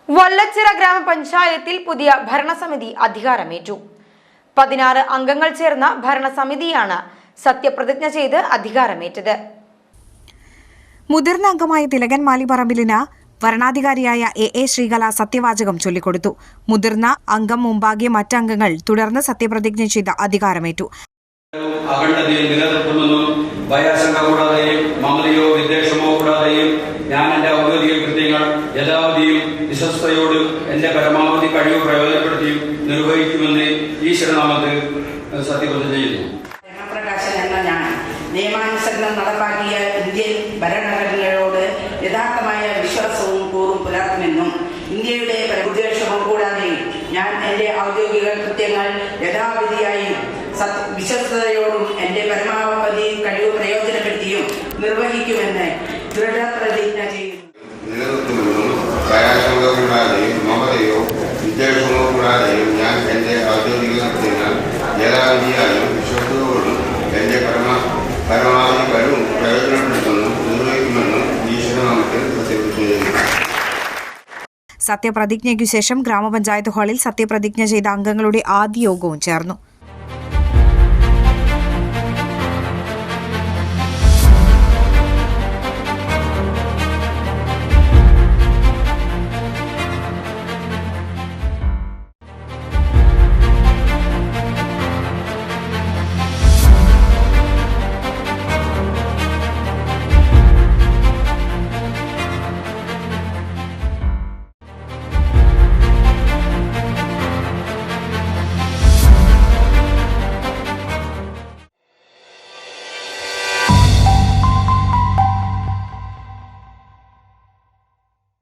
വല്ലച്ചിറ ഗ്രാമപഞ്ചായത്തിൽ പുതിയ ഭരണസമിതി അധികാരമേറ്റു. 16 അംഗങ്ങൾ ചേർന്ന ഭരണസമിതിയാണ് സത്യപ്രതിജ്ഞ ചെയ്ത് അധികാരമേറ്റത്. മുതിർന്ന അംഗമായ തിലകൻ മാലിപ്പറമ്പിലിന് വരണാധികാരിയായ എ ശ്രീകല സത്യവാചകം ചൊല്ലിക്കൊടുത്തു. മുതിർന്ന അംഗം മുമ്പാകെ മറ്റംഗങ്ങൾ തുടർന്ന് സത്യപ്രതിജ്ഞ ചെയ്ത് അധികാരമേറ്റു. അഖണ്ഡതയും നിലനിർത്തുമെന്നും ഭയാശങ്ക കൂടാതെയും മമതയോ വിദ്വേഷമോ കൂടാതെയും ഞാൻ എന്റെ ഔദ്യോഗിക കൃത്യങ്ങൾ യഥാവധിയും വിശ്വസ്തയോടും എന്റെ പരമാവധി കഴിവ് പ്രയോജനപ്പെടുത്തിയും നിർവഹിക്കുമെന്ന് ഈശ്വരനാമത്തിൽ സത്യപ്രതിജ്ഞ ചെയ്യുന്നു. പ്രകാശൻ എന്ന ഞാൻ നിയമാനുസരണം നടപ്പാക്കിയ ഇന്ത്യൻ ഭരണഘടനയോട് യഥാർത്ഥമായ വിശ്വാസവും കൂറും പുലർത്തുമെന്നും ഇന്ത്യയുടെ വിദ്വേഷമോ കൂടാതെ ഞാൻ എന്റെ ഔദ്യോഗിക കൃത്യങ്ങൾ യഥാവിധിയായും വിശ്വസ്തയോടും എന്റെ പരമാവധി കഴിവ് പ്രയോജനപ്പെടുത്തിയും നിർവഹിക്കുമെന്ന് ദൃഢപ്രതിജ്ഞ ചെയ്യുന്നു. നിലനിർത്തുമെന്നും ഭയാശങ്ക കൂടാതെയും മമതയോ വിദ്വേഷമോ കൂടാതെയും ഞാൻ എന്റെ ഔദ്യോഗിക കൃത്യങ്ങൾ യഥാവിധിയായും വിശ്വസ്തയോടും എന്റെ പരമാവധി കഴിവും പ്രയോജനപ്പെടുത്തുമെന്നും നിർവഹിക്കുമെന്നും ഈശ്വരനാമത്തിൽ സത്യപ്രതിജ്ഞ ചെയ്യുന്നു. സത്യപ്രതിജ്ഞയ്ക്കു ശേഷം ഗ്രാമപഞ്ചായത്ത് ഹാളിൽ സത്യപ്രതിജ്ഞ ചെയ്ത അംഗങ്ങളുടെ ആദ്യ യോഗവും ചേർന്നു.